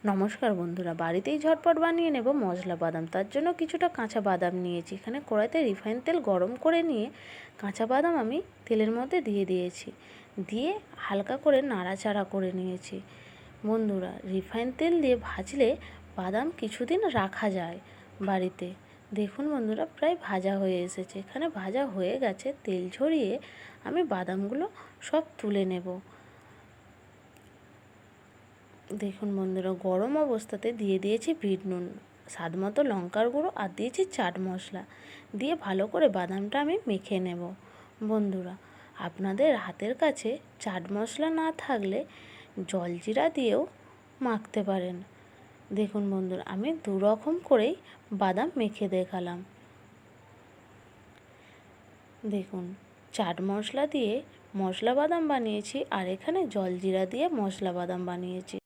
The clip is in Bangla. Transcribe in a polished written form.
নমস্কার বন্ধুরা, বাড়িতেই ঝটপট বানিয়ে নেব মশলা বাদাম। তার জন্য কিছুটা কাঁচা বাদাম নিয়েছি। এখানে কড়াইতে রিফাইন তেল গরম করে নিয়ে কাঁচা বাদাম আমি তেলের মধ্যে দিয়ে দিয়েছি, দিয়ে হালকা করে নাড়াচাড়া করে নিয়েছি। বন্ধুরা, রিফাইন তেল দিয়ে ভাজলে বাদাম কিছুদিন রাখা যায় বাড়িতে। দেখুন বন্ধুরা, প্রায় ভাজা হয়ে এসেছে। এখানে ভাজা হয়ে গেছে। তেল ঝরিয়ে আমি বাদামগুলো সব তুলে নেব। দেখুন বন্ধুরা, গরম অবস্থাতে দিয়ে দিয়েছি বিট নুন, স্বাদ মতো লঙ্কার গুঁড়ো আর দিয়েছি চাট মশলা, দিয়ে ভালো করে বাদামটা আমি মেখে নেব। বন্ধুরা, আপনাদের হাতের কাছে চাট মশলা না থাকলে জলজিরা দিয়েও মাখতে পারেন। দেখুন বন্ধুরা, আমি দু রকম করেই বাদাম মেখে দেখালাম। দেখুন, চাট মশলা দিয়ে মশলা বাদাম বানিয়েছি আর এখানে জলজিরা দিয়ে মশলা বাদাম বানিয়েছি।